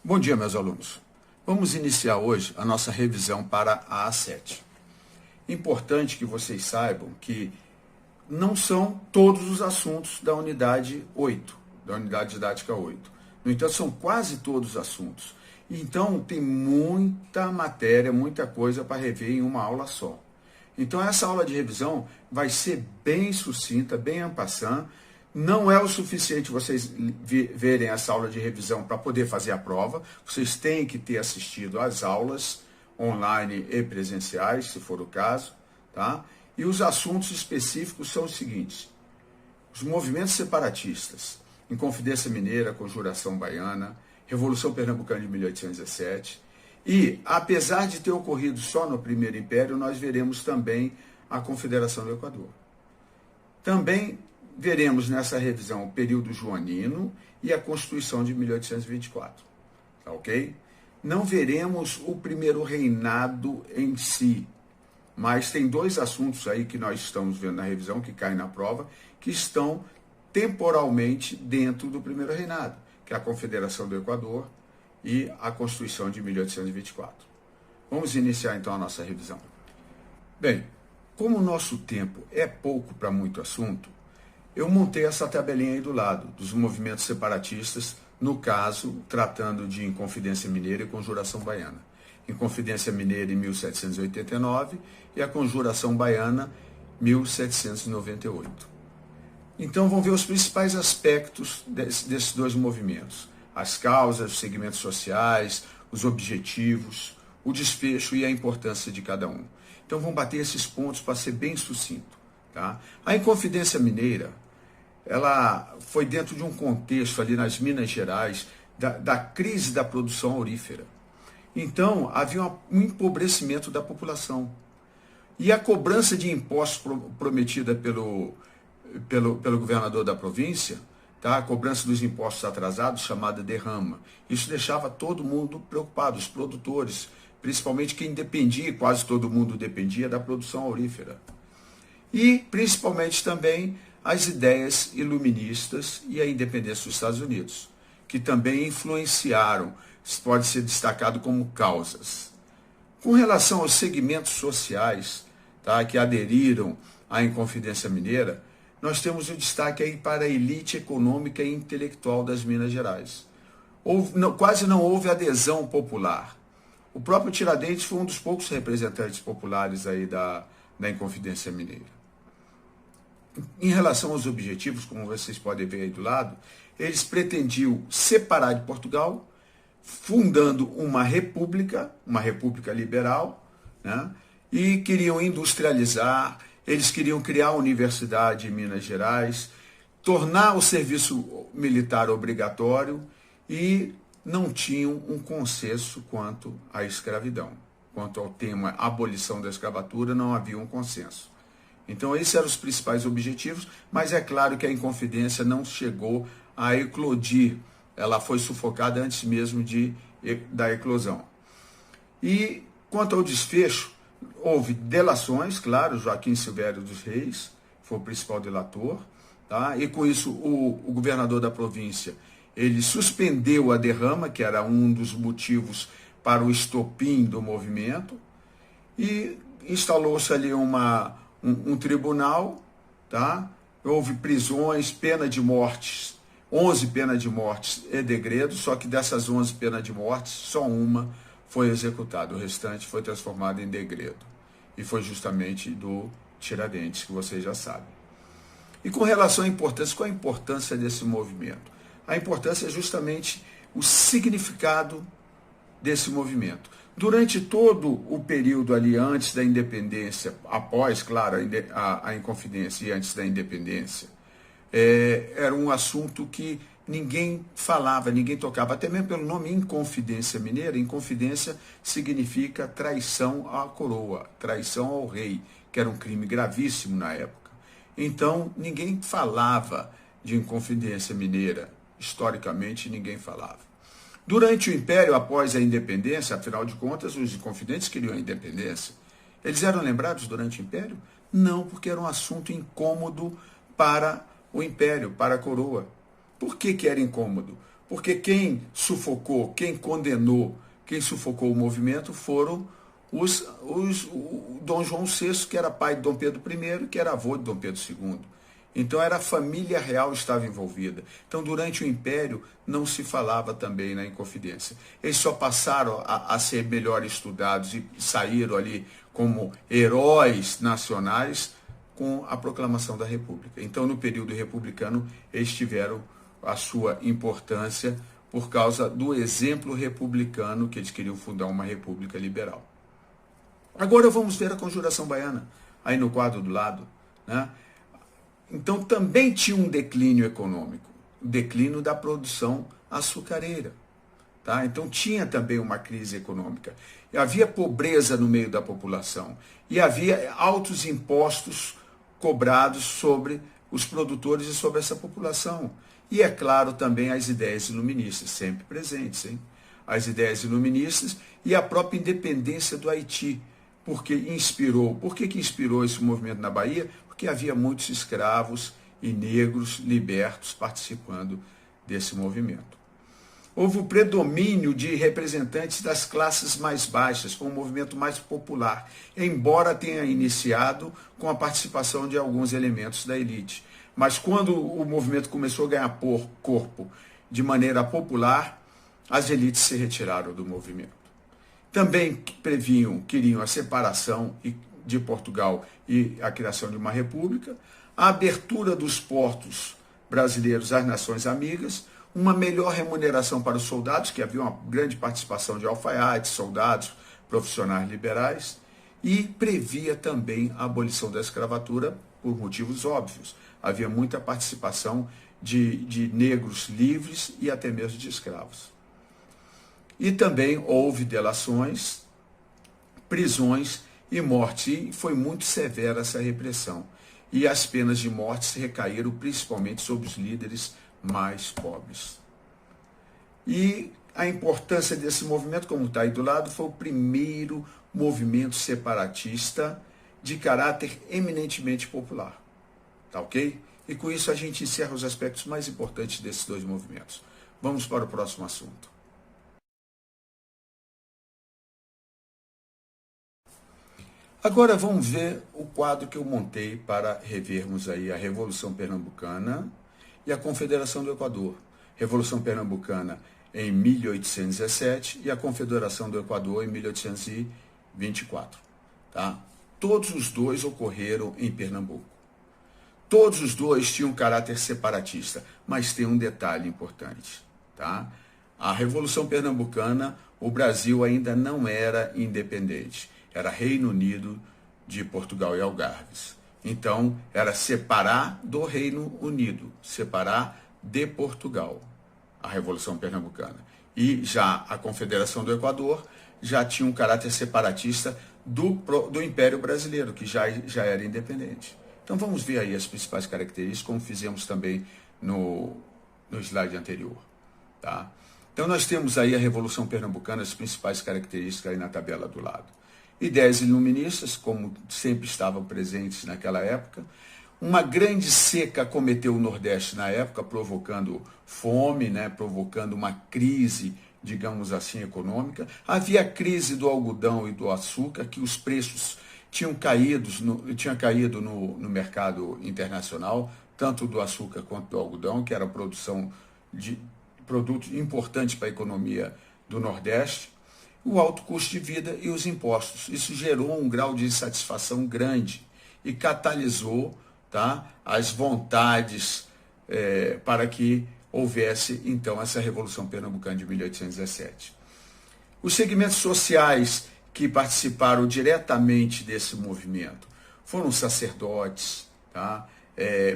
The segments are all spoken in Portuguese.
Bom dia, meus alunos. Vamos iniciar hoje a nossa revisão para a A7. Importante que vocês saibam que não são todos os assuntos da unidade 8, da unidade didática 8. No entanto, são quase todos os assuntos. Então, tem muita matéria, muita coisa para rever em uma aula só. Então, essa aula de revisão vai ser bem sucinta, bem en passant. Não é o suficiente vocês verem essa aula de revisão para poder fazer a prova. Vocês têm que ter assistido às aulas online e presenciais, se for o caso, tá? E os assuntos específicos são os seguintes: os movimentos separatistas, Inconfidência Mineira, Conjuração Baiana, Revolução Pernambucana de 1817. E, apesar de ter ocorrido só no Primeiro Império, nós veremos também a Confederação do Equador. Também veremos nessa revisão o período joanino e a Constituição de 1824, tá ok? Não veremos o primeiro reinado em si, mas tem dois assuntos aí que nós estamos vendo na revisão, que caem na prova, que estão temporalmente dentro do primeiro reinado, que é a Confederação do Equador e a Constituição de 1824. Vamos iniciar então a nossa revisão. Bem, como o nosso tempo é pouco para muito assunto, eu montei essa tabelinha aí do lado, dos movimentos separatistas, no caso, tratando de Inconfidência Mineira e Conjuração Baiana. Inconfidência Mineira em 1789 e a Conjuração Baiana, 1798. Então, vamos ver os principais aspectos desses dois movimentos. As causas, os segmentos sociais, os objetivos, o desfecho e a importância de cada um. Então, vamos bater esses pontos para ser bem sucinto. Tá? A Inconfidência Mineira, ela foi dentro de um contexto ali nas Minas Gerais, da crise da produção aurífera. Então, havia um empobrecimento da população. E a cobrança de impostos prometida pelo governador da província, tá? A cobrança dos impostos atrasados, chamada derrama. Isso deixava todo mundo preocupado, os produtores, principalmente quem dependia, quase todo mundo dependia da produção aurífera. E, principalmente também, as ideias iluministas e a independência dos Estados Unidos, que também influenciaram, pode ser destacado como causas. Com relação aos segmentos sociais, tá, que aderiram à Inconfidência Mineira, nós temos o destaque aí para a elite econômica e intelectual das Minas Gerais. Quase não houve adesão popular. O próprio Tiradentes foi um dos poucos representantes populares aí da Inconfidência Mineira. Em relação aos objetivos, como vocês podem ver aí do lado, eles pretendiam separar de Portugal, fundando uma república liberal, né? E queriam industrializar, eles queriam criar a universidade em Minas Gerais, tornar o serviço militar obrigatório e não tinham um consenso quanto à escravidão. Quanto ao tema abolição da escravatura, não havia um consenso. Então, esses eram os principais objetivos, mas é claro que a Inconfidência não chegou a eclodir. Ela foi sufocada antes mesmo da eclosão. E, quanto ao desfecho, houve delações, claro, Joaquim Silvério dos Reis foi o principal delator, tá? E com isso o governador da província, ele suspendeu a derrama, que era um dos motivos para o estopim do movimento, e instalou-se ali um tribunal, tá? Houve prisões, pena de mortes, 11 penas de mortes e degredo, só que dessas 11 penas de mortes, só uma foi executada, o restante foi transformado em degredo. E foi justamente do Tiradentes, que vocês já sabem. E com relação à importância, qual a importância desse movimento? A importância é justamente o significado desse movimento. Durante todo o período ali antes da independência, após, claro, a Inconfidência e antes da independência, era um assunto que ninguém falava, ninguém tocava, até mesmo pelo nome Inconfidência Mineira. Inconfidência significa traição à coroa, traição ao rei, que era um crime gravíssimo na época. Então, ninguém falava de Inconfidência Mineira, historicamente ninguém falava. Durante o Império, após a independência, afinal de contas, os inconfidentes queriam a independência. Eles eram lembrados durante o Império? Não, porque era um assunto incômodo para o Império, para a coroa. Por que era incômodo? Porque quem sufocou, quem condenou, quem sufocou o movimento foram o Dom João VI, que era pai de Dom Pedro I, que era avô de Dom Pedro II. Então era a família real que estava envolvida. Então durante o Império não se falava também na Inconfidência. Eles só passaram a ser melhor estudados e saíram ali como heróis nacionais com a proclamação da República. Então no período republicano eles tiveram a sua importância por causa do exemplo republicano que eles queriam fundar uma república liberal. Agora vamos ver a Conjuração Baiana, aí no quadro do lado, né? Então também tinha um declínio econômico, o declínio da produção açucareira. Tá? Então tinha também uma crise econômica. E havia pobreza no meio da população. E havia altos impostos cobrados sobre os produtores e sobre essa população. E é claro também as ideias iluministas, sempre presentes. Hein? As ideias iluministas e a própria independência do Haiti. Por que inspirou esse movimento na Bahia? Porque havia muitos escravos e negros libertos participando desse movimento. Houve o predomínio de representantes das classes mais baixas, com um movimento mais popular, embora tenha iniciado com a participação de alguns elementos da elite. Mas quando o movimento começou a ganhar corpo de maneira popular, as elites se retiraram do movimento. Também queriam a separação de Portugal e a criação de uma república, a abertura dos portos brasileiros às nações amigas, uma melhor remuneração para os soldados, que havia uma grande participação de alfaiates, soldados, profissionais liberais, e previa também a abolição da escravatura por motivos óbvios. Havia muita participação de negros livres e até mesmo de escravos. E também houve delações, prisões e morte, e foi muito severa essa repressão. E as penas de morte recaíram principalmente sobre os líderes mais pobres. E a importância desse movimento, como está aí do lado, foi o primeiro movimento separatista de caráter eminentemente popular. Tá ok? E com isso a gente encerra os aspectos mais importantes desses dois movimentos. Vamos para o próximo assunto. Agora vamos ver o quadro que eu montei para revermos aí a Revolução Pernambucana e a Confederação do Equador. Revolução Pernambucana em 1817 e a Confederação do Equador em 1824. Tá? Todos os dois ocorreram em Pernambuco. Todos os dois tinham caráter separatista, mas tem um detalhe importante. Tá? A Revolução Pernambucana, o Brasil ainda não era independente. Era Reino Unido de Portugal e Algarves. Então, era separar do Reino Unido, separar de Portugal, a Revolução Pernambucana. E já a Confederação do Equador já tinha um caráter separatista do Império Brasileiro, que já era independente. Então, vamos ver aí as principais características, como fizemos também no slide anterior. Tá? Então, nós temos aí a Revolução Pernambucana, as principais características aí na tabela do lado. Ideias iluministas, como sempre estavam presentes naquela época. Uma grande seca acometeu o Nordeste na época, provocando fome, né, provocando uma crise, digamos assim, econômica. Havia a crise do algodão e do açúcar, que os preços tinham caído no mercado internacional, tanto do açúcar quanto do algodão, que era produção de produtos importantes para a economia do Nordeste. O alto custo de vida e os impostos. Isso gerou um grau de insatisfação grande e catalisou, tá, as vontades para que houvesse, então, essa Revolução Pernambucana de 1817. Os segmentos sociais que participaram diretamente desse movimento foram sacerdotes, tá,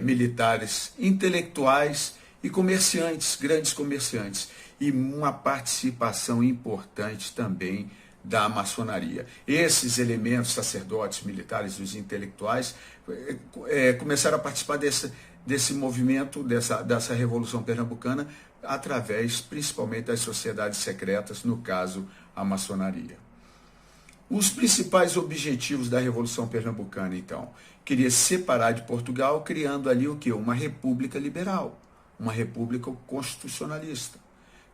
militares, intelectuais e comerciantes, grandes comerciantes. E uma participação importante também da maçonaria. Esses elementos, sacerdotes, militares e os intelectuais, começaram a participar desse movimento, dessa Revolução Pernambucana, através principalmente das sociedades secretas, no caso, a maçonaria. Os principais objetivos da Revolução Pernambucana, então, queria separar de Portugal, criando ali o quê? Uma república liberal, uma república constitucionalista.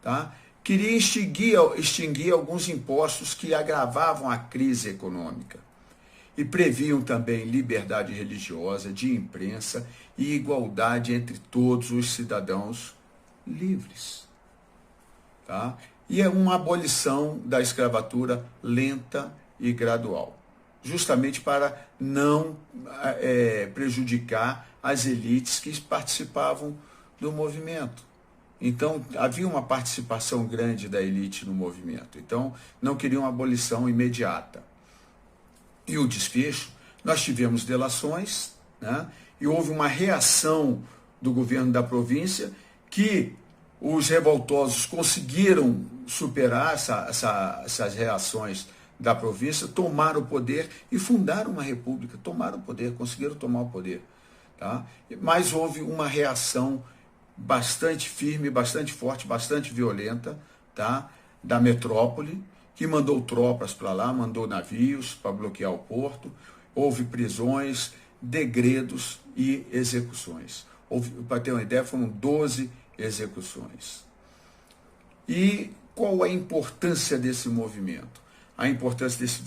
tá? Queria extinguir alguns impostos que agravavam a crise econômica. E previam também liberdade religiosa, de imprensa e igualdade entre todos os cidadãos livres. Tá? E é uma abolição da escravatura lenta e gradual, justamente para não prejudicar as elites que participavam do movimento. Então, havia uma participação grande da elite no movimento. Então, não queriam uma abolição imediata. E o desfecho, nós tivemos delações, né? E houve uma reação do governo da província que os revoltosos conseguiram superar essas reações da província, tomaram o poder e fundaram uma república, tomaram o poder, conseguiram tomar o poder. Tá? Mas houve uma reação bastante firme, bastante forte, bastante violenta, tá? Da metrópole, que mandou tropas para lá, mandou navios para bloquear o porto, houve prisões, degredos e execuções. Para ter uma ideia, foram 12 execuções. E qual a importância desse movimento? A importância desse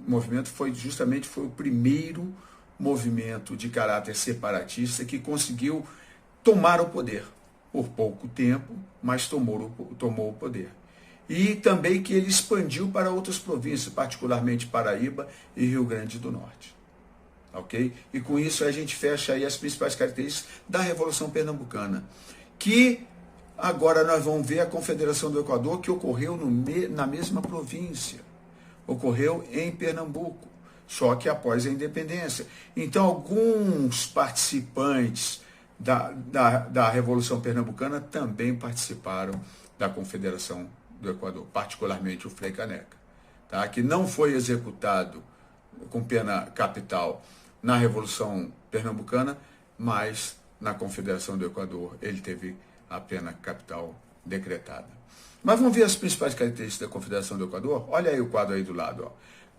movimento foi o primeiro movimento de caráter separatista que conseguiu tomar o poder. Por pouco tempo, mas tomou o poder. E também que ele expandiu para outras províncias, particularmente Paraíba e Rio Grande do Norte. Ok? E com isso a gente fecha aí as principais características da Revolução Pernambucana. Que agora nós vamos ver a Confederação do Equador, que ocorreu na mesma província. Ocorreu em Pernambuco, só que após a independência. Então, alguns participantes da Revolução Pernambucana também participaram da Confederação do Equador, particularmente o Frei Caneca, tá? Que não foi executado com pena capital na Revolução Pernambucana, mas na Confederação do Equador ele teve a pena capital decretada. Mas vamos ver as principais características da Confederação do Equador? Olha aí o quadro aí do lado. Ó.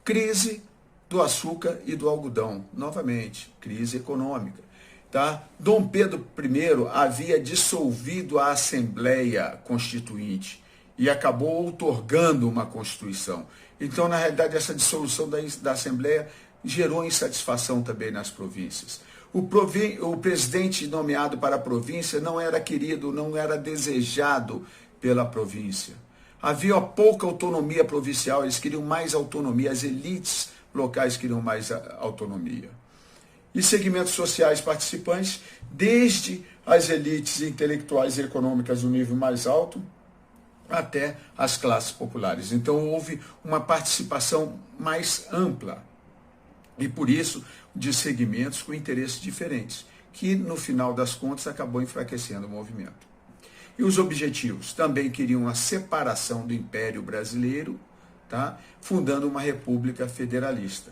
Crise do açúcar e do algodão. Novamente, crise econômica. Tá? Dom Pedro I havia dissolvido a Assembleia Constituinte e acabou outorgando uma Constituição. Então, na realidade, essa dissolução da Assembleia gerou insatisfação também nas províncias. O presidente nomeado para a província não era querido, não era desejado pela província. Havia pouca autonomia provincial, eles queriam mais autonomia, as elites locais queriam mais autonomia. E segmentos sociais participantes, desde as elites intelectuais e econômicas do nível mais alto, até as classes populares. Então houve uma participação mais ampla, e por isso de segmentos com interesses diferentes, que no final das contas acabou enfraquecendo o movimento. E os objetivos também queriam a separação do Império Brasileiro, tá? Fundando uma república federalista.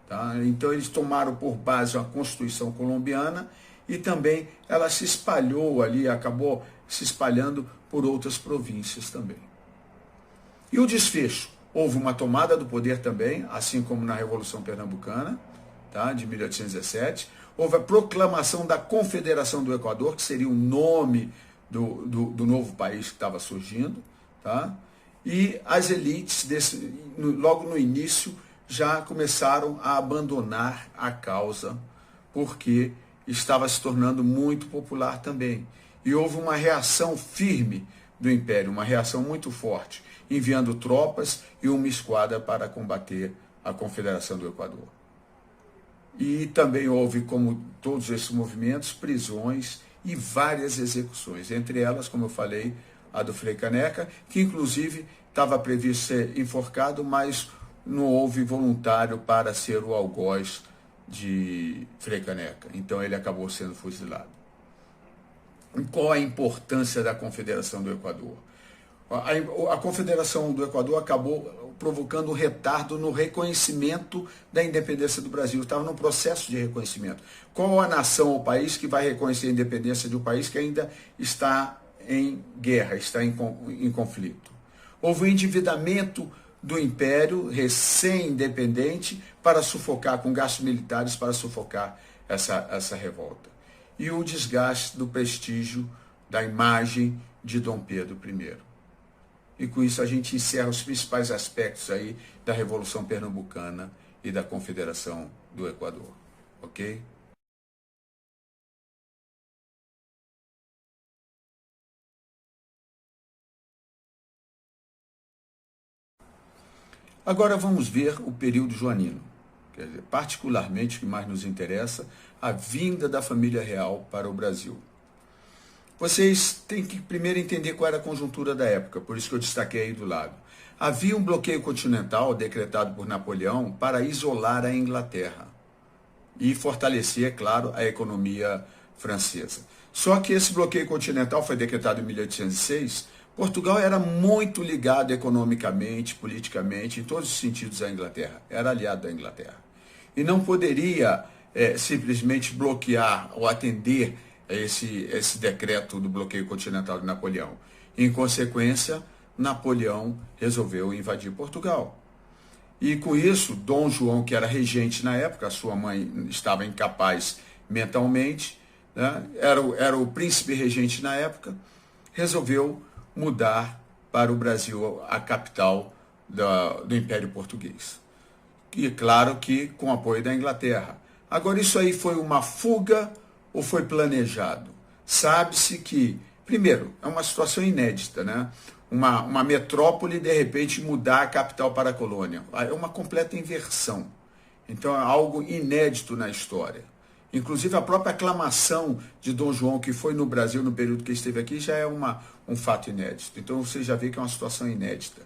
Tá? Então eles tomaram por base a Constituição colombiana e também ela se espalhou ali, acabou se espalhando por outras províncias também. E o desfecho? Houve uma tomada do poder também, assim como na Revolução Pernambucana, tá? De 1817. Houve a proclamação da Confederação do Equador, que seria o nome do novo país que estava surgindo. Tá? E as elites, logo no início, já começaram a abandonar a causa, porque estava se tornando muito popular também. E houve uma reação firme do Império, uma reação muito forte, enviando tropas e uma esquadra para combater a Confederação do Equador. E também houve, como todos esses movimentos, prisões e várias execuções, entre elas, como eu falei, a do Frei Caneca, que inclusive estava previsto ser enforcado, mas não houve voluntário para ser o algoz de Frei Caneca. Então ele acabou sendo fuzilado. Qual a importância da Confederação do Equador? A Confederação do Equador acabou provocando um retardo no reconhecimento da independência do Brasil. Estava num processo de reconhecimento. Qual a nação ou país que vai reconhecer a independência de um país que ainda está em guerra, está em conflito? Houve um endividamento do Império recém-independente para sufocar, com gastos militares, para sufocar essa revolta. E o desgaste do prestígio, da imagem de Dom Pedro I. E com isso a gente encerra os principais aspectos aí da Revolução Pernambucana e da Confederação do Equador. Ok? Agora vamos ver o período joanino. Quer dizer, particularmente o que mais nos interessa, a vinda da família real para o Brasil. Vocês têm que primeiro entender qual era a conjuntura da época, por isso que eu destaquei aí do lado. Havia um bloqueio continental decretado por Napoleão para isolar a Inglaterra e fortalecer, é claro, a economia francesa. Só que esse bloqueio continental foi decretado em 1806. Portugal era muito ligado economicamente, politicamente, em todos os sentidos à Inglaterra. Era aliado da Inglaterra. E não poderia simplesmente bloquear ou atender esse decreto do bloqueio continental de Napoleão. Em consequência, Napoleão resolveu invadir Portugal. E com isso, Dom João, que era regente na época, sua mãe estava incapaz mentalmente, né? Era o príncipe regente na época, resolveu mudar para o Brasil, a capital do Império Português. E claro que com apoio da Inglaterra. Agora, isso aí foi uma fuga ou foi planejado? Sabe-se que, primeiro, é uma situação inédita, né? Uma metrópole, de repente, mudar a capital para a colônia. É uma completa inversão. Então, é algo inédito na história. Inclusive, a própria aclamação de Dom João, que foi no Brasil no período que esteve aqui, já é um fato inédito. Então, você já vê que é uma situação inédita.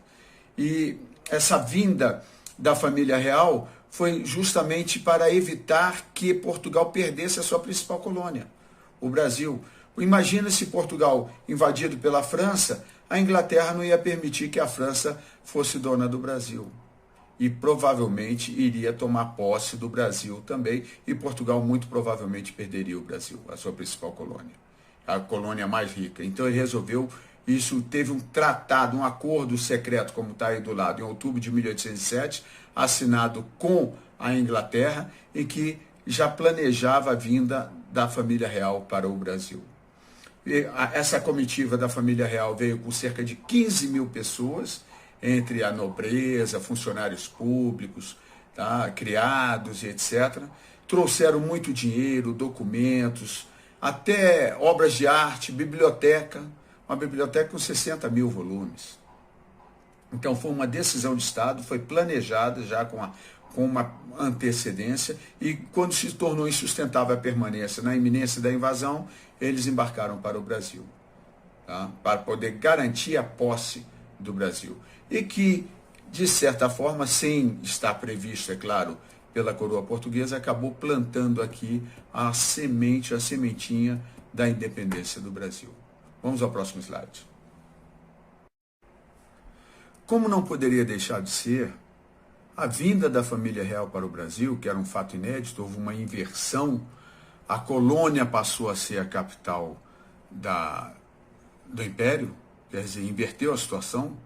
E essa vinda da família real foi justamente para evitar que Portugal perdesse a sua principal colônia, o Brasil. Imagina se Portugal invadido pela França, a Inglaterra não ia permitir que a França fosse dona do Brasil. E provavelmente iria tomar posse do Brasil também, e Portugal muito provavelmente perderia o Brasil, a sua principal colônia, a colônia mais rica. Então ele resolveu isso, teve um tratado, um acordo secreto, como está aí do lado, em outubro de 1807, assinado com a Inglaterra, e que já planejava a vinda da família real para o Brasil. E essa comitiva da família real veio com cerca de 15 mil pessoas, entre a nobreza, funcionários públicos, tá, criados e etc. Trouxeram muito dinheiro, documentos, até obras de arte, biblioteca, uma biblioteca com 60 mil volumes. Então foi uma decisão de Estado, foi planejada já com uma antecedência, e quando se tornou insustentável a permanência na iminência da invasão, eles embarcaram para o Brasil, tá? Para poder garantir a posse do Brasil. E que, de certa forma, sem estar previsto, é claro, pela coroa portuguesa, acabou plantando aqui a sementinha da independência do Brasil. Vamos ao próximo slide. Como não poderia deixar de ser, a vinda da família real para o Brasil, que era um fato inédito, houve uma inversão, a colônia passou a ser a capital do Império, quer dizer, inverteu a situação.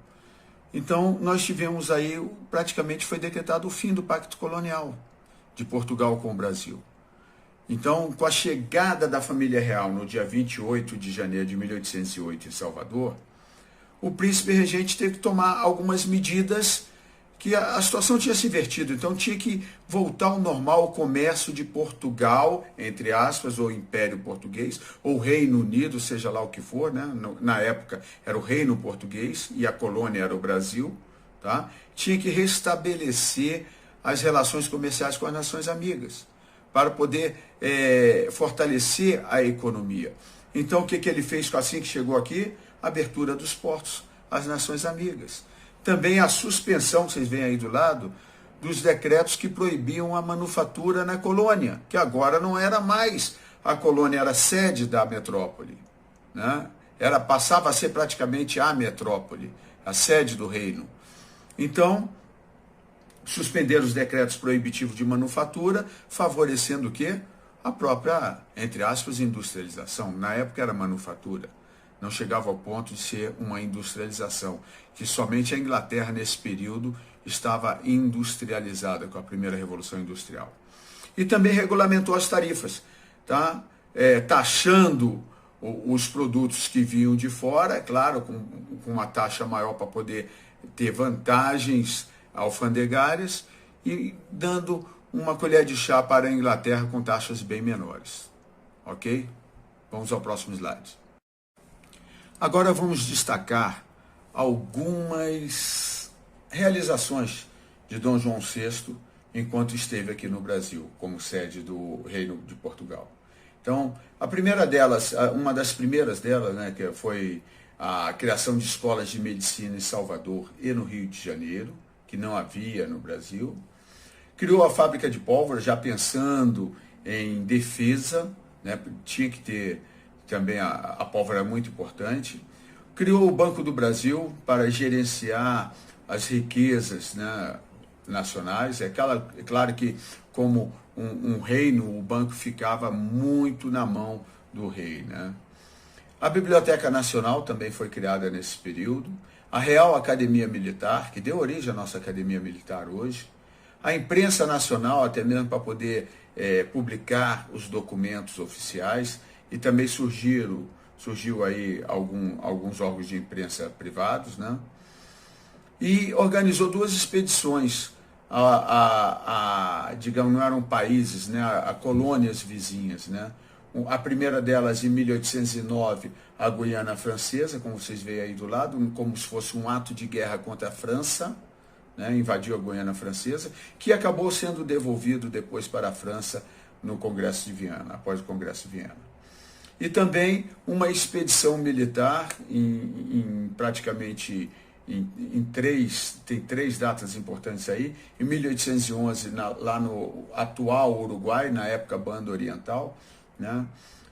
Então, nós tivemos aí, praticamente foi decretado o fim do Pacto Colonial de Portugal com o Brasil. Então, com a chegada da família real no dia 28 de janeiro de 1808 em Salvador, o príncipe regente teve que tomar algumas medidas, que a situação tinha se invertido, então tinha que voltar ao normal o comércio de Portugal, entre aspas, ou Império Português, ou Reino Unido, seja lá o que for, né? Na época era o Reino Português e a colônia era o Brasil, tá? Tinha que restabelecer as relações comerciais com as nações amigas, para poder fortalecer a economia. Então o que ele fez assim que chegou aqui? Abertura dos portos às nações amigas. Também a suspensão, vocês veem aí do lado, dos decretos que proibiam a manufatura na colônia, que agora não era mais, a colônia era sede da metrópole, né? Passava a ser praticamente a metrópole, a sede do reino. Então, suspenderam os decretos proibitivos de manufatura, favorecendo o quê? A própria, entre aspas, industrialização. Na época era manufatura. Não chegava ao ponto de ser uma industrialização, que somente a Inglaterra, nesse período, estava industrializada com a primeira Revolução Industrial. E também regulamentou as tarifas, tá? Taxando os produtos que vinham de fora, é claro, com uma taxa maior para poder ter vantagens alfandegárias e dando uma colher de chá para a Inglaterra com taxas bem menores. Ok? Vamos ao próximo slide. Agora vamos destacar algumas realizações de Dom João VI enquanto esteve aqui no Brasil, como sede do Reino de Portugal. Então, a primeira delas, uma das primeiras delas, né, que foi a criação de escolas de medicina em Salvador e no Rio de Janeiro, que não havia no Brasil. Criou a fábrica de pólvora, já pensando em defesa, né, tinha que ter também a pólvora, muito importante. Criou o Banco do Brasil para gerenciar as riquezas, né, nacionais. É claro que, como um reino, o banco ficava muito na mão do rei, né? A Biblioteca Nacional também foi criada nesse período. A Real Academia Militar, que deu origem à nossa Academia Militar hoje. A imprensa nacional, até mesmo para poder publicar os documentos oficiais. E também surgiu aí alguns órgãos de imprensa privados, né? E organizou 2 expedições digamos, não eram países, né, a colônias vizinhas, né? A primeira delas, em 1809, a Guiana Francesa, como vocês veem aí do lado, como se fosse um ato de guerra contra a França, né? Invadiu a Guiana Francesa, que acabou sendo devolvido depois para a França no Congresso de Viena, após o Congresso de Viena. E também uma expedição militar praticamente tem 3 datas importantes aí. Em 1811, lá no atual Uruguai, na época Banda Oriental, né,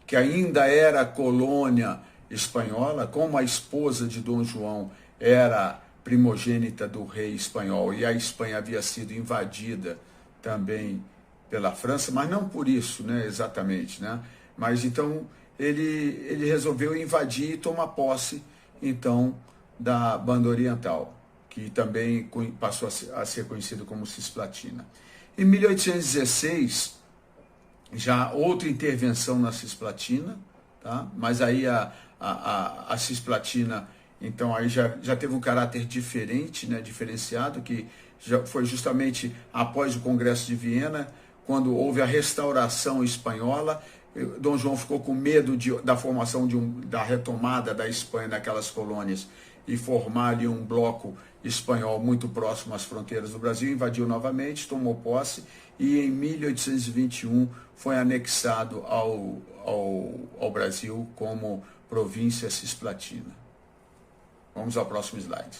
que ainda era colônia espanhola, como a esposa de Dom João era primogênita do rei espanhol e a Espanha havia sido invadida também pela França, mas não por isso, né, exatamente, né? Mas então ele resolveu invadir e tomar posse, então, da Banda Oriental, que também passou a ser conhecido como Cisplatina. Em 1816, já outra intervenção na Cisplatina, tá? Mas aí a Cisplatina, então, aí já teve um caráter diferente, né, diferenciado, que já foi justamente após o Congresso de Viena, quando houve a restauração espanhola. Dom João ficou com medo da formação da retomada da Espanha naquelas colônias e formar ali um bloco espanhol muito próximo às fronteiras do Brasil, invadiu novamente, tomou posse e em 1821 foi anexado ao Brasil como província cisplatina. Vamos ao próximo slide.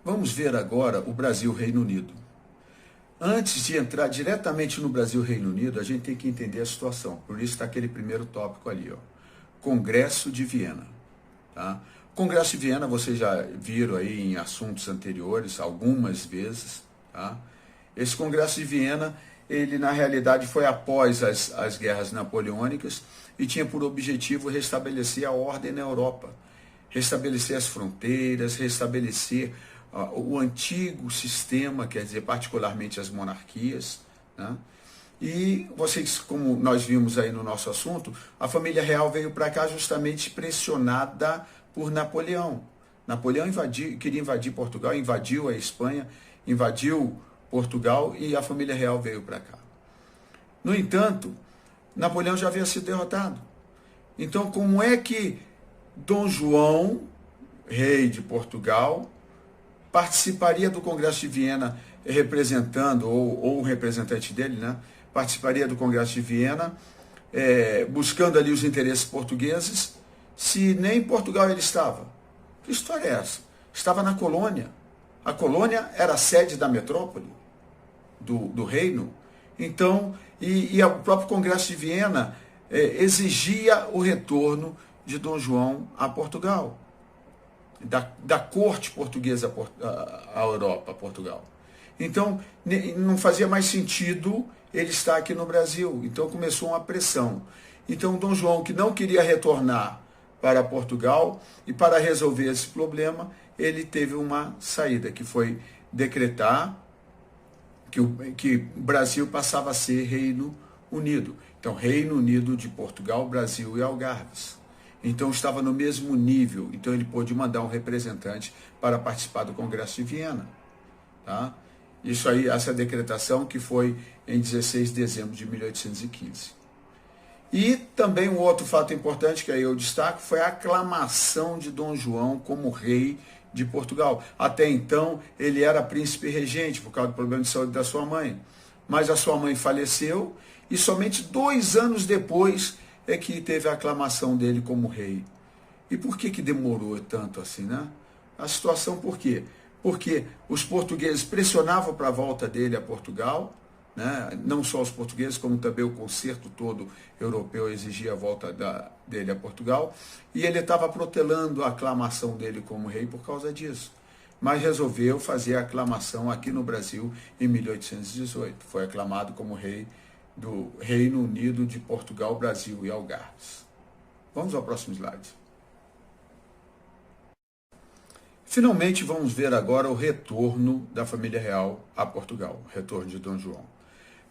Vamos ver agora o Brasil-Reino Unido. Antes de entrar diretamente no Brasil-Reino Unido, a gente tem que entender a situação. Por isso está aquele primeiro tópico ali, ó. Congresso de Viena. Tá? Congresso de Viena, vocês já viram aí em assuntos anteriores, algumas vezes. Tá? Esse Congresso de Viena, ele na realidade foi após as guerras napoleônicas e tinha por objetivo restabelecer a ordem na Europa, restabelecer as fronteiras, restabelecer o antigo sistema, quer dizer, particularmente as monarquias, né? E vocês, como nós vimos aí no nosso assunto, a família real veio para cá justamente pressionada por Napoleão. Napoleão queria invadir Portugal, invadiu a Espanha, invadiu Portugal e a família real veio para cá. No entanto, Napoleão já havia sido derrotado. Então, como é que Dom João, rei de Portugal, participaria do Congresso de Viena representando, ou um representante dele, né? Participaria do Congresso de Viena, buscando ali os interesses portugueses, se nem em Portugal ele estava? Que história é essa? Estava na colônia. A colônia era a sede da metrópole, do reino. Então, e o próprio Congresso de Viena exigia o retorno de Dom João a Portugal, da corte portuguesa à Europa, a Portugal. Então, não fazia mais sentido ele estar aqui no Brasil. Então, começou uma pressão. Então, Dom João, que não queria retornar para Portugal, e para resolver esse problema, ele teve uma saída, que foi decretar que o Brasil passava a ser Reino Unido. Então, Reino Unido de Portugal, Brasil e Algarves. Então, estava no mesmo nível. Então, ele pôde mandar um representante para participar do Congresso de Viena. Tá? Isso aí, essa decretação que foi em 16 de dezembro de 1815. E também um outro fato importante que aí eu destaco foi a aclamação de Dom João como rei de Portugal. Até então, ele era príncipe regente por causa do problema de saúde da sua mãe. Mas a sua mãe faleceu e somente 2 anos depois é que teve a aclamação dele como rei. E por que demorou tanto assim, né? A situação por quê? Porque os portugueses pressionavam para a volta dele a Portugal, né? Não só os portugueses, como também o concerto todo europeu exigia a volta dele a Portugal, e ele estava protelando a aclamação dele como rei por causa disso. Mas resolveu fazer a aclamação aqui no Brasil em 1818. Foi aclamado como rei do Reino Unido de Portugal, Brasil e Algarves. Vamos ao próximo slide. Finalmente vamos ver agora o retorno da família real a Portugal, o retorno de Dom João.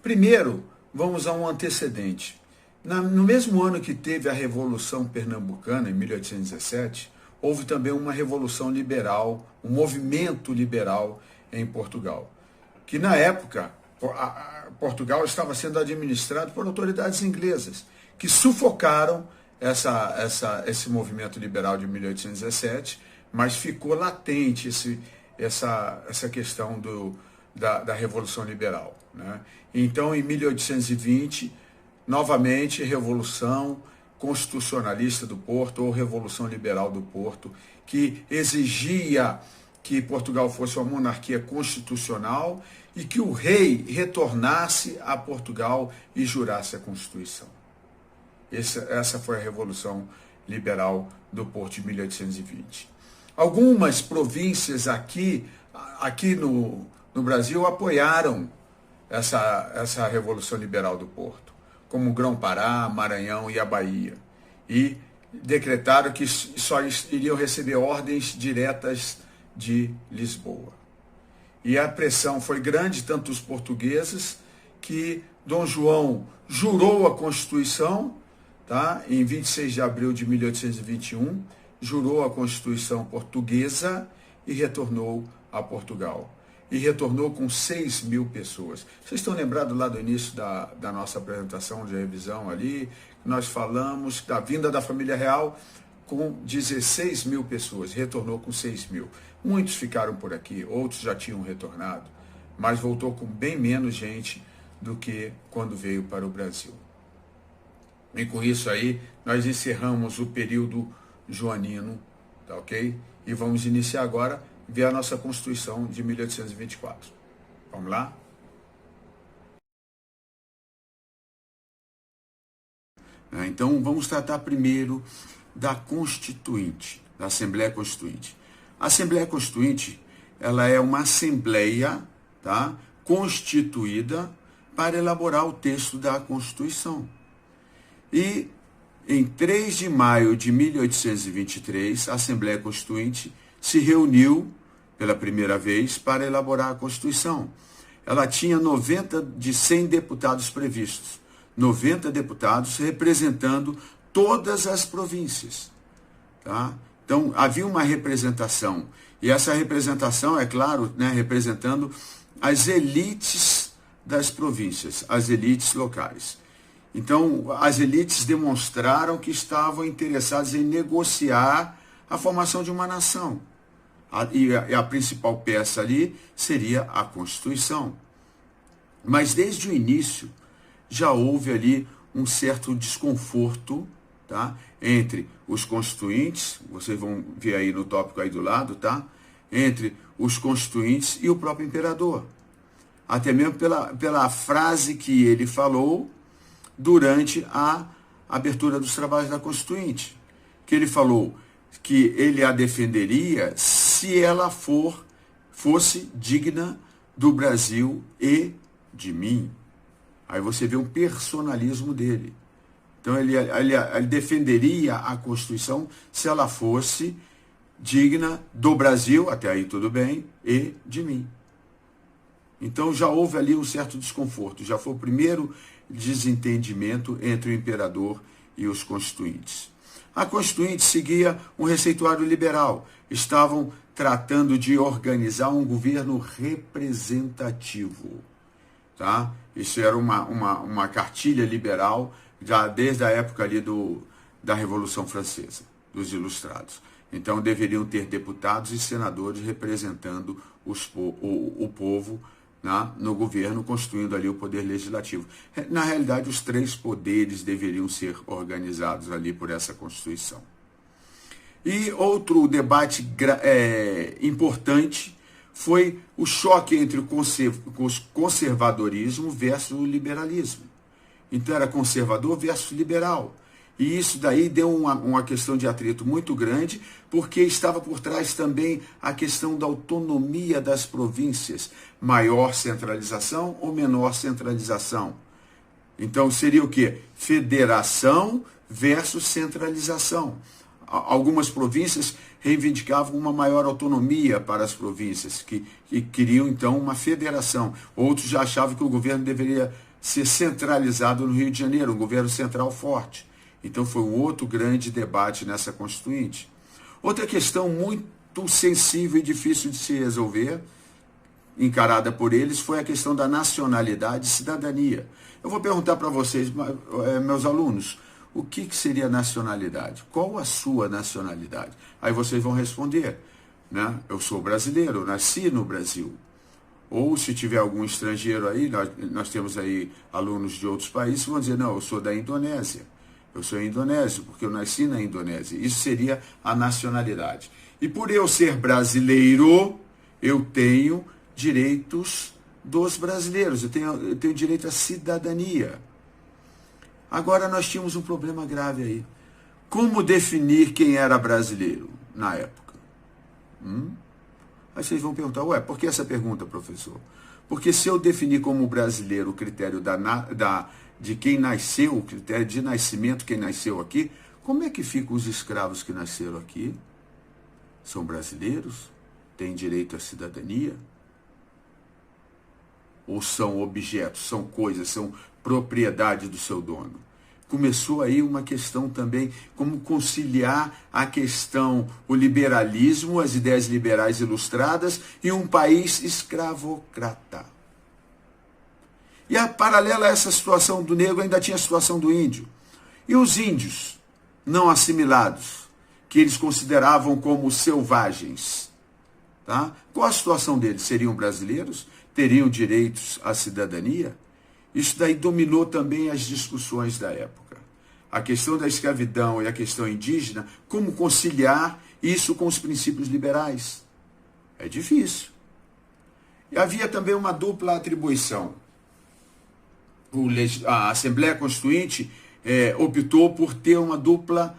Primeiro, vamos a um antecedente. No mesmo ano que teve a Revolução Pernambucana, em 1817, houve também uma revolução liberal, um movimento liberal em Portugal, que na época Portugal estava sendo administrado por autoridades inglesas, que sufocaram esse movimento liberal de 1817, mas ficou latente essa questão da Revolução Liberal. Né? Então, em 1820, novamente, Revolução Constitucionalista do Porto, ou Revolução Liberal do Porto, que exigia que Portugal fosse uma monarquia constitucional e que o rei retornasse a Portugal e jurasse a Constituição. Essa foi a Revolução Liberal do Porto de 1820. Algumas províncias aqui no Brasil apoiaram essa Revolução Liberal do Porto, como Grão-Pará, Maranhão e a Bahia, e decretaram que só iriam receber ordens diretas de Lisboa. E a pressão foi grande, tanto dos portugueses, que Dom João jurou a Constituição, tá? Em 26 de abril de 1821, jurou a Constituição portuguesa e retornou a Portugal. E retornou com 6.000 pessoas. Vocês estão lembrados lá do início da nossa apresentação de revisão ali, nós falamos da vinda da família real com 16.000 pessoas, retornou com 6.000. Muitos ficaram por aqui, outros já tinham retornado, mas voltou com bem menos gente do que quando veio para o Brasil. E com isso aí, nós encerramos o período joanino, tá ok? E vamos iniciar agora, ver a nossa Constituição de 1824. Vamos lá? Então, vamos tratar primeiro da Constituinte, da Assembleia Constituinte. A Assembleia Constituinte, ela é uma assembleia, tá, constituída para elaborar o texto da Constituição. E em 3 de maio de 1823, a Assembleia Constituinte se reuniu pela primeira vez para elaborar a Constituição. Ela tinha 90 de 100 deputados previstos, 90 deputados representando todas as províncias. Tá? Então, havia uma representação, e essa representação, é claro, né, representando as elites das províncias, as elites locais. Então, as elites demonstraram que estavam interessadas em negociar a formação de uma nação. E a principal peça ali seria a Constituição. Mas desde o início já houve ali um certo desconforto, tá, entre os constituintes, vocês vão ver aí no tópico aí do lado, tá? Entre os constituintes e o próprio imperador. Até mesmo pela frase que ele falou durante a abertura dos trabalhos da Constituinte, que ele falou que ele a defenderia se ela fosse digna do Brasil e de mim. Aí você vê um personalismo dele. Então ele defenderia a Constituição se ela fosse digna do Brasil, até aí tudo bem, e de mim. Então já houve ali um certo desconforto, já foi o primeiro desentendimento entre o imperador e os constituintes. A Constituinte seguia um receituário liberal, estavam tratando de organizar um governo representativo. Tá? Isso era uma cartilha liberal já desde a época ali da Revolução Francesa, dos Ilustrados. Então deveriam ter deputados e senadores representando o povo, né, no governo, constituindo ali o poder legislativo. Na realidade, os três poderes deveriam ser organizados ali por essa Constituição. E outro debate importante foi o choque entre o conservadorismo versus o liberalismo. Então era conservador versus liberal. E isso daí deu uma questão de atrito muito grande, porque estava por trás também a questão da autonomia das províncias. Maior centralização ou menor centralização? Então seria o quê? Federação versus centralização. Algumas províncias reivindicavam uma maior autonomia para as províncias, que queriam então uma federação. Outros já achavam que o governo deveria ser centralizado no Rio de Janeiro, um governo central forte. Então foi um outro grande debate nessa Constituinte. Outra questão muito sensível e difícil de se resolver, encarada por eles, foi a questão da nacionalidade e cidadania. Eu vou perguntar para vocês, meus alunos, o que seria nacionalidade? Qual a sua nacionalidade? Aí vocês vão responder, né? Eu sou brasileiro, nasci no Brasil. Ou se tiver algum estrangeiro aí, nós temos aí alunos de outros países, vão dizer, não, eu sou da Indonésia. Eu sou indonésio, porque eu nasci na Indonésia. Isso seria a nacionalidade. E por eu ser brasileiro, eu tenho direitos dos brasileiros. Eu tenho direito à cidadania. Agora nós tínhamos um problema grave aí. Como definir quem era brasileiro na época? Aí vocês vão perguntar, por que essa pergunta, professor? Porque se eu definir como brasileiro o critério de quem nasceu, o critério de nascimento, quem nasceu aqui, como é que ficam os escravos que nasceram aqui? São brasileiros? Têm direito à cidadania? Ou são objetos, são coisas, são propriedade do seu dono? Começou aí uma questão também, como conciliar a questão, o liberalismo, as ideias liberais ilustradas, e um país escravocrata. E paralela a essa situação do negro, ainda tinha a situação do índio. E os índios não assimilados, que eles consideravam como selvagens. Tá? Qual a situação deles? Seriam brasileiros? Teriam direitos à cidadania? Isso daí dominou também as discussões da época. A questão da escravidão e a questão indígena, como conciliar isso com os princípios liberais? É difícil. E havia também uma dupla atribuição. A Assembleia Constituinte optou por ter uma dupla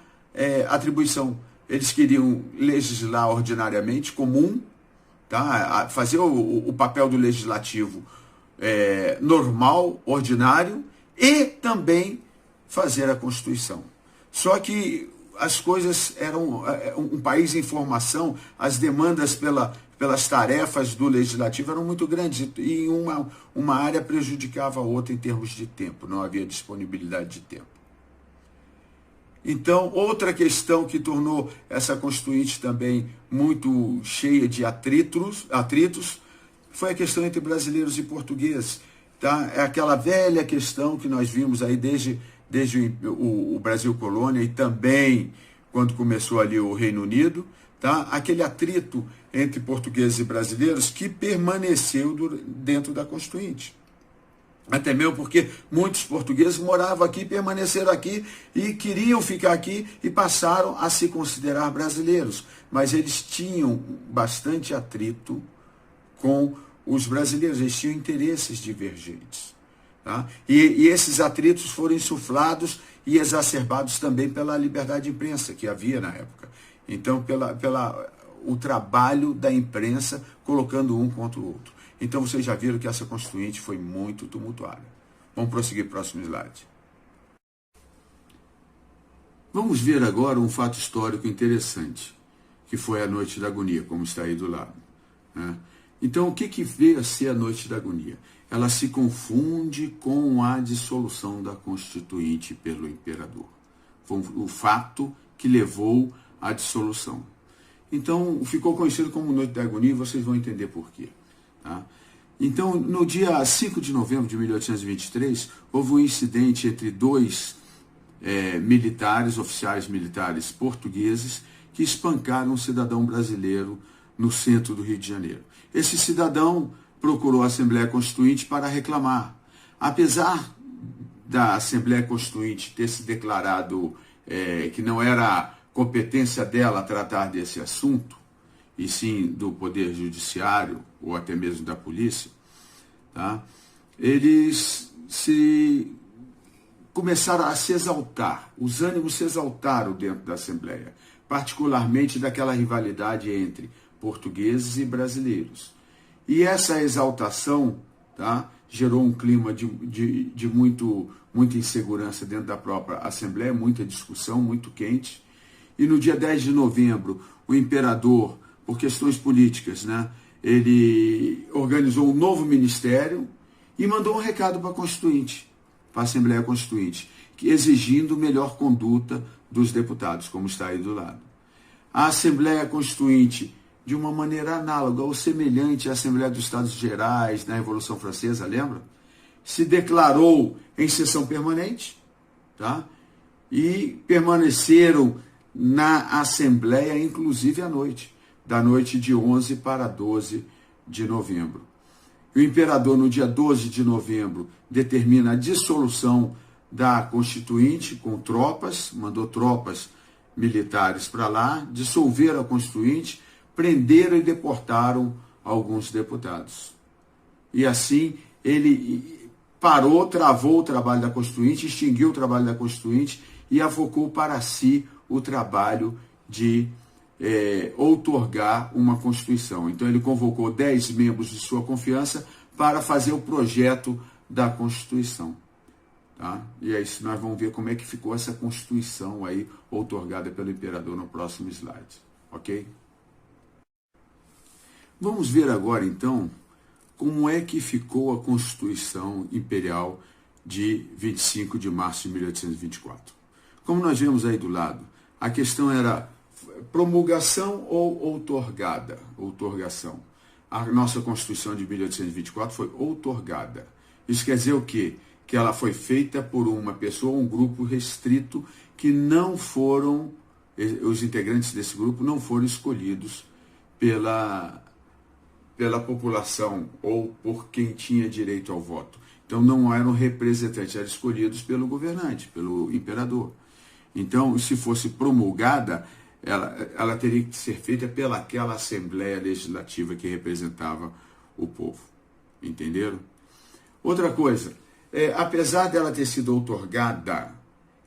atribuição. Eles queriam legislar ordinariamente, comum, tá? Fazer o papel do legislativo normal, ordinário, e também fazer a Constituição. Só que as coisas eram um país em formação, as demandas pelas tarefas do legislativo eram muito grandes, e uma área prejudicava a outra em termos de tempo, não havia disponibilidade de tempo. Então, outra questão que tornou essa Constituinte também muito cheia de atritos, foi a questão entre brasileiros e portugueses. Tá? É aquela velha questão que nós vimos aí desde o Brasil colônia e também quando começou ali o Reino Unido, tá? Aquele atrito entre portugueses e brasileiros que permaneceu dentro da Constituinte. Até mesmo porque muitos portugueses moravam aqui, permaneceram aqui e queriam ficar aqui e passaram a se considerar brasileiros. Mas eles tinham bastante atrito com os brasileiros, eles tinham interesses divergentes. Tá? E esses atritos foram insuflados e exacerbados também pela liberdade de imprensa que havia na época. Então, o trabalho da imprensa colocando um contra o outro. Então, vocês já viram que essa Constituinte foi muito tumultuada. Vamos prosseguir, próximo slide. Vamos ver agora um fato histórico interessante, que foi a Noite da Agonia, como está aí do lado. Né? Então, o que veio a ser a Noite da Agonia? Ela se confunde com a dissolução da Constituinte pelo imperador. Foi o fato que levou à dissolução. Então, ficou conhecido como Noite da Agonia, e vocês vão entender por quê. Tá? Então, no dia 5 de novembro de 1823, houve um incidente entre dois oficiais militares portugueses, que espancaram um cidadão brasileiro no centro do Rio de Janeiro. Esse cidadão procurou a Assembleia Constituinte para reclamar. Apesar da Assembleia Constituinte ter se declarado que não era competência dela tratar desse assunto, e sim do Poder Judiciário, ou até mesmo da polícia, tá? Eles começaram a se exaltar, os ânimos se exaltaram dentro da Assembleia, particularmente daquela rivalidade entre portugueses e brasileiros. E essa exaltação, tá, gerou um clima de muita insegurança dentro da própria Assembleia, muita discussão, muito quente. E no dia 10 de novembro, o imperador, por questões políticas, né, ele organizou um novo ministério e mandou um recado para a Constituinte, para a Assembleia Constituinte, exigindo melhor conduta dos deputados, como está aí do lado. A Assembleia Constituinte, de uma maneira análoga ou semelhante à Assembleia dos Estados Gerais na Revolução Francesa, lembra? Se declarou em sessão permanente, tá? E permaneceram na Assembleia, inclusive à noite, da noite de 11 para 12 de novembro. O imperador, no dia 12 de novembro, determina a dissolução da Constituinte com tropas, mandou tropas militares para lá, dissolveram a Constituinte, prenderam e deportaram alguns deputados. E assim ele parou, travou o trabalho da Constituinte, extinguiu o trabalho da Constituinte e avocou para si o trabalho de outorgar uma Constituição. Então ele convocou 10 membros de sua confiança para fazer o projeto da Constituição. Tá? E é isso, nós vamos ver como é que ficou essa Constituição aí, outorgada pelo imperador no próximo slide. Ok? Vamos ver agora, então, como é que ficou a Constituição Imperial de 25 de março de 1824. Como nós vemos aí do lado, a questão era promulgação ou outorgação. A nossa Constituição de 1824 foi outorgada. Isso quer dizer o quê? Que ela foi feita por uma pessoa, um grupo restrito, que não foram, os integrantes desse grupo não foram escolhidos pela população ou por quem tinha direito ao voto. Então não eram representantes, eram escolhidos pelo governante, pelo imperador. Então, se fosse promulgada, ela teria que ser feita pelaquela Assembleia Legislativa que representava o povo. Entenderam? Outra coisa, apesar dela ter sido outorgada,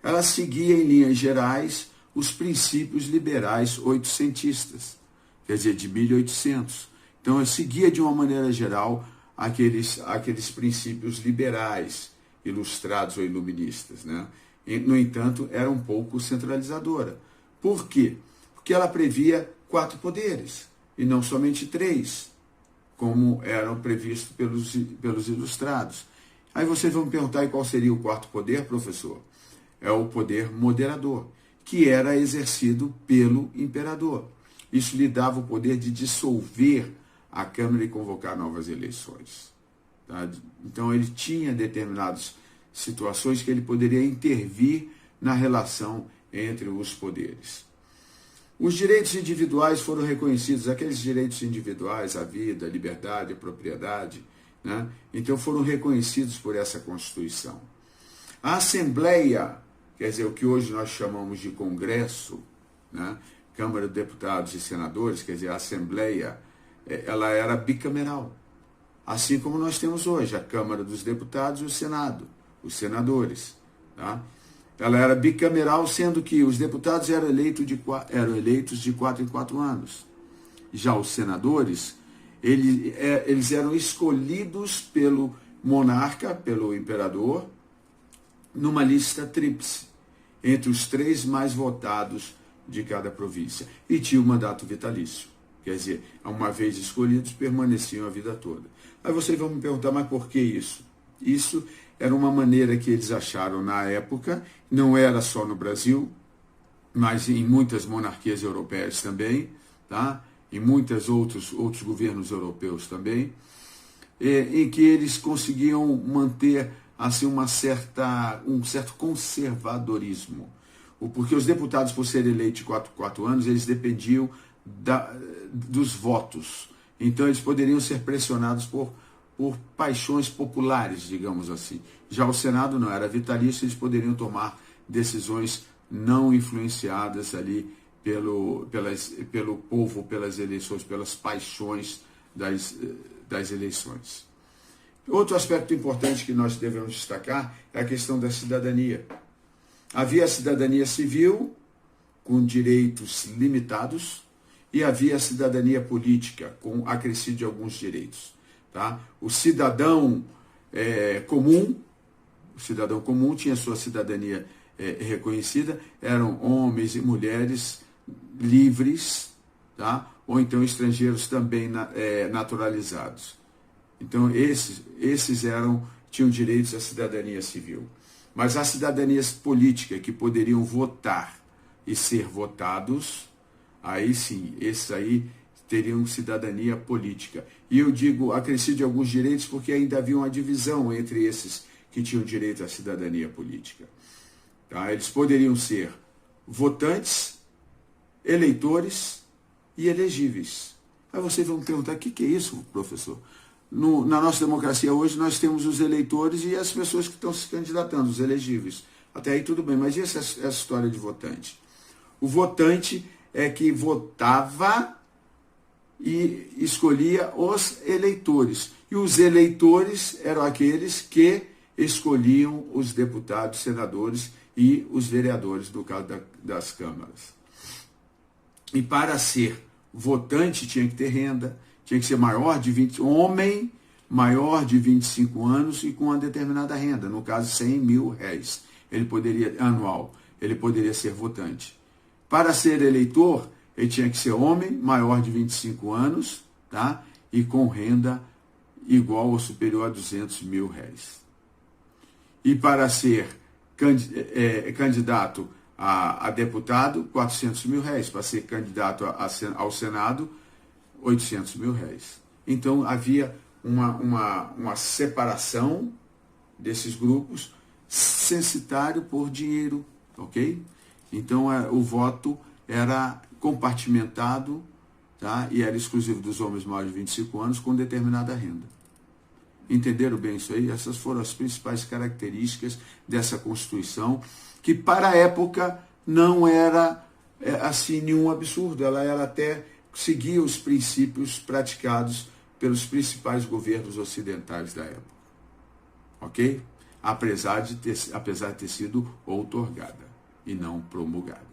ela seguia em linhas gerais os princípios liberais oitocentistas, quer dizer, de 1800. Então, eu seguia de uma maneira geral aqueles princípios liberais, ilustrados ou iluministas, né? No entanto, era um pouco centralizadora. Por quê? Porque ela previa 4 poderes, e não somente 3, como eram previstos pelos ilustrados. Aí vocês vão me perguntar, e qual seria o 4º poder, professor? É o poder moderador, que era exercido pelo imperador. Isso lhe dava o poder de dissolver a Câmara e convocar novas eleições. Tá? Então ele tinha determinadas situações que ele poderia intervir na relação entre os poderes. Os direitos individuais foram reconhecidos, aqueles direitos individuais, a vida, a liberdade, a propriedade, né? Então foram reconhecidos por essa Constituição. A Assembleia, quer dizer, o que hoje nós chamamos de Congresso, né? Câmara de Deputados e Senadores, quer dizer, a Assembleia, ela era bicameral. Assim como nós temos hoje a Câmara dos Deputados e o Senado, os senadores. Tá? Ela era bicameral, sendo que os deputados eram eleitos de 4 em 4 anos. Já os senadores, eles eram escolhidos pelo monarca, pelo imperador, numa lista tríplice, entre os 3 mais votados de cada província. E tinha o mandato vitalício. Quer dizer, uma vez escolhidos, permaneciam a vida toda. Aí vocês vão me perguntar, mas por que isso? Isso era uma maneira que eles acharam na época, não era só no Brasil, mas em muitas monarquias europeias também, tá? Em muitos outros governos europeus também, em que eles conseguiam manter assim, um certo conservadorismo. Porque os deputados, por serem eleitos de 4 anos, eles dependiam dos votos. Então, eles poderiam ser pressionados por paixões populares, digamos assim. Já o Senado não era vitalício, eles poderiam tomar decisões não influenciadas ali pelo povo, pelas eleições, pelas paixões das eleições. Outro aspecto importante que nós devemos destacar é a questão da cidadania. Havia a cidadania civil, com direitos limitados, e havia a cidadania política, com acrescido de alguns direitos. Tá? O cidadão comum tinha sua cidadania reconhecida, eram homens e mulheres livres, tá? Ou então estrangeiros também naturalizados. Então esses tinham direitos à cidadania civil. Mas a cidadania política, que poderiam votar e ser votados, aí sim, esses aí teriam cidadania política. E eu digo acrescido de alguns direitos porque ainda havia uma divisão entre esses que tinham direito à cidadania política. Tá? Eles poderiam ser votantes, eleitores e elegíveis. Aí vocês vão me perguntar, o que é isso, professor? Na nossa democracia hoje nós temos os eleitores e as pessoas que estão se candidatando, os elegíveis. Até aí tudo bem, mas e essa história de votante? O votante é que votava e escolhia os eleitores. E os eleitores eram aqueles que escolhiam os deputados, senadores e os vereadores, no caso das câmaras. E para ser votante tinha que ter renda, tinha que ser homem maior de 25 anos e com uma determinada renda, no caso R$100 mil, anual, ele poderia ser votante. Para ser eleitor, ele tinha que ser homem maior de 25 anos, tá? E com renda igual ou superior a R$200 mil. E para ser candidato a deputado, R$400 mil. Para ser candidato ao Senado, R$800 mil. Então havia uma separação desses grupos, censitário por dinheiro, ok? Então o voto era compartimentado, tá? E era exclusivo dos homens maiores de 25 anos com determinada renda. Entenderam bem isso aí? Essas foram as principais características dessa Constituição, que para a época não era assim nenhum absurdo, ela era até seguia os princípios praticados pelos principais governos ocidentais da época. Ok? Apesar de ter sido outorgada e não promulgada.